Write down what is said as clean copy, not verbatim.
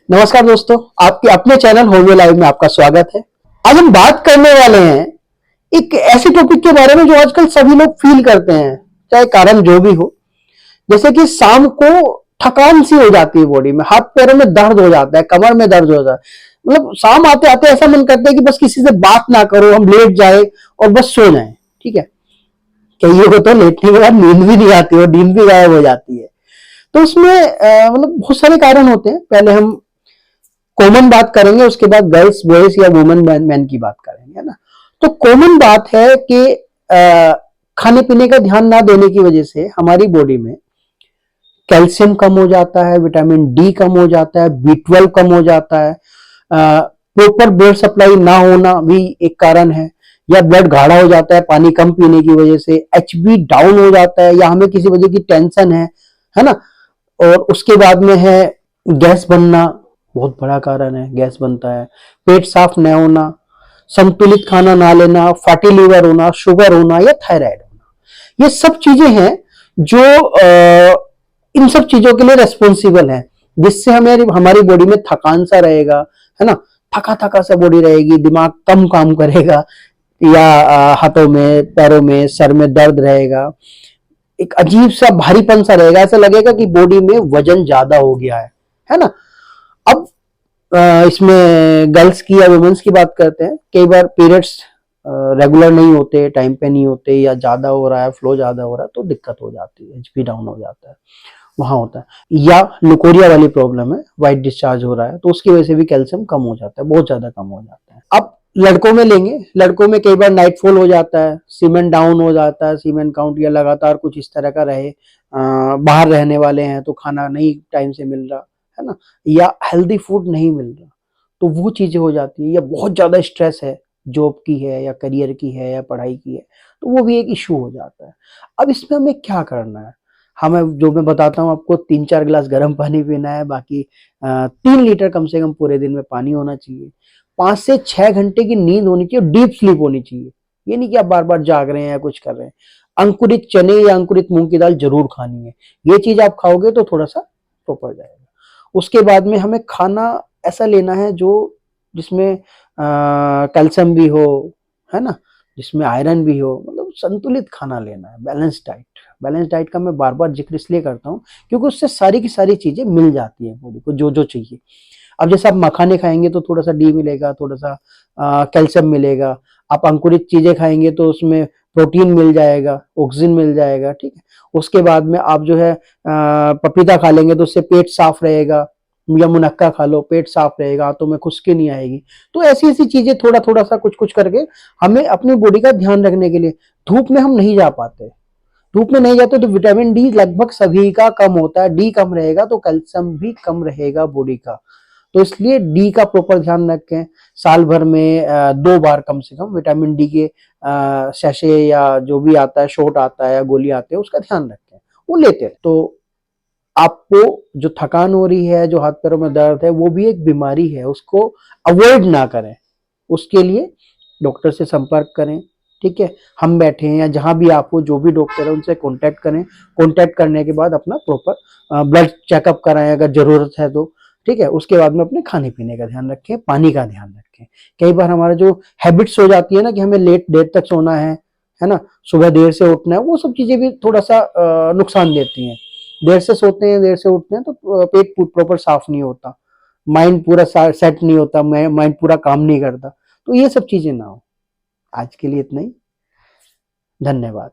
नमस्कार दोस्तों, आपके अपने चैनल होमियो लाइव में आपका स्वागत है। आज हम बात करने वाले हैं एक ऐसे टॉपिक के बारे में जो आजकल सभी लोग फील करते हैं, चाहे कारण जो भी हो। जैसे कि शाम को थकान सी हो जाती है, बॉडी में हाथ पैरों में दर्द हो जाता है, कमर में दर्द हो जाता है। मतलब शाम आते आते ऐसा मन करता है कि बस किसी से बात ना करो, हम लेट जाए और बस सो जाए। ठीक है, कईयों को तो लेटने के बाद नींद भी नहीं आती और नींद भी गायब हो जाती है। तो उसमें मतलब बहुत सारे कारण होते हैं। पहले हम कॉमन बात करेंगे, उसके बाद गर्ल्स बॉयज या वुमेन मैन की बात करेंगे, है ना। तो कॉमन बात है कि खाने पीने का ध्यान ना देने की वजह से हमारी बॉडी में कैल्शियम कम हो जाता है, विटामिन डी कम हो जाता है, B12 कम हो जाता है, प्रॉपर ब्लड सप्लाई ना होना भी एक कारण है, या ब्लड गाढ़ा हो जाता है पानी कम पीने की वजह से, HB डाउन हो जाता है, या हमें किसी वजह की टेंशन है ना। और उसके बाद में है गैस बनना, बहुत बड़ा कारण है, गैस बनता है। पेट साफ न होना, संतुलित खाना ना लेना, फैटी लीवर होना, शुगर होना या थायराइड होना, ये सब चीजें हैं जो इन सब चीजों के लिए रेस्पॉन्सिबल है, जिससे हमें हमारी बॉडी में थकान सा रहेगा, है ना। थका थका सा बॉडी रहेगी, दिमाग कम काम करेगा, या हाथों में पैरों में सर में दर्द रहेगा, एक अजीब सा भारीपन सा रहेगा, ऐसा लगेगा कि बॉडी में वजन ज्यादा हो गया है ना। अब इसमें गर्ल्स की या वुमेन्स की बात करते हैं। कई बार पीरियड्स रेगुलर नहीं होते, टाइम पे नहीं होते, या ज्यादा हो रहा है, फ्लो ज्यादा हो रहा है, तो दिक्कत हो जाती है, HP डाउन हो जाता है, वहां होता है। या लुकोरिया वाली प्रॉब्लम है, व्हाइट डिस्चार्ज हो रहा है, तो उसकी वजह से भी कैल्शियम कम हो जाता है, बहुत ज्यादा कम हो जाता है। अब लड़कों में लेंगे, लड़कों में कई बार नाइटफॉल हो जाता है, सीमेन डाउन हो जाता है, सीमेन काउंट या लगातार कुछ इस तरह का रहे, बाहर रहने वाले हैं तो खाना नहीं टाइम से मिल रहा, है ना, या हेल्दी फूड नहीं मिल रहा, तो वो चीजें हो जाती है। या बहुत ज्यादा स्ट्रेस है, जॉब की है या करियर की है या पढ़ाई की है, तो वो भी एक इशू हो जाता है। अब इसमें हमें क्या करना है? हमें जो मैं बताता हूँ आपको, 3-4 गिलास गर्म पानी पीना है, बाकी 3 लीटर कम से कम पूरे दिन में पानी होना चाहिए, 5 से 6 घंटे की नींद होनी चाहिए, डीप स्लीप होनी चाहिए। ये नहीं कि आप बार बार जाग रहे हैं या कुछ कर रहे हैं। अंकुरित चने या अंकुरित मूंग की दाल जरूर खानी है, ये चीज आप खाओगे तो थोड़ा सा प्रॉपर जाएगा। उसके बाद में हमें खाना ऐसा लेना है जो जिसमें कैल्शियम भी हो, है ना, जिसमें आयरन भी हो, मतलब संतुलित खाना लेना है, बैलेंस डाइट। बैलेंस डाइट का मैं बार बार जिक्र इसलिए करता हूँ क्योंकि उससे सारी की सारी चीजें मिल जाती है बॉडी को, जो जो चाहिए। अब जैसे आप मखाने खाएंगे तो थोड़ा सा डी मिलेगा, थोड़ा सा कैल्शियम मिलेगा। आप अंकुरित चीजें खाएंगे तो उसमें प्रोटीन मिल जाएगा, ऑक्सीजन मिल जाएगा, ठीक है। उसके बाद में आप जो है पपीता खा लेंगे तो उससे पेट साफ रहेगा, या मुनक्का खा लो, पेट साफ रहेगा, हाथों में खुश्की नहीं आएगी। तो ऐसी ऐसी चीजें थोड़ा थोड़ा सा कुछ कुछ करके हमें अपनी बॉडी का ध्यान रखने के लिए। धूप में हम नहीं जा पाते, धूप में नहीं जाते तो विटामिन डी लगभग सभी का कम होता है, डी कम रहेगा तो कैल्शियम भी कम रहेगा बॉडी का। तो इसलिए डी का प्रॉपर ध्यान रखें। साल भर में 2 बार कम से कम विटामिन डी के सैशे या जो भी आता है, शॉट आता है या गोली आते हैं, उसका ध्यान रखें, वो लेते हैं। तो आपको जो थकान हो रही है, जो हाथ पैरों में दर्द है, वो भी एक बीमारी है, उसको अवॉइड ना करें। उसके लिए डॉक्टर से संपर्क करें, ठीक है। हम बैठे हैं या जहां भी आप हो, जो भी डॉक्टर है उनसे कांटेक्ट करें। कांटेक्ट करने के बाद अपना प्रॉपर ब्लड चेकअप कराएं अगर जरूरत है तो, ठीक है। उसके बाद में अपने खाने पीने का ध्यान रखें, पानी का ध्यान रखें। कई बार हमारा जो हैबिट्स हो जाती है ना कि हमें लेट देर तक सोना है ना, सुबह देर से उठना है, वो सब चीजें भी थोड़ा सा नुकसान देती हैं। देर से सोते हैं, देर से उठते हैं तो पेट प्रॉपर साफ नहीं होता, माइंड पूरा सेट नहीं होता, माइंड पूरा काम नहीं करता। तो ये सब चीजें ना हो। आज के लिए इतना ही, धन्यवाद।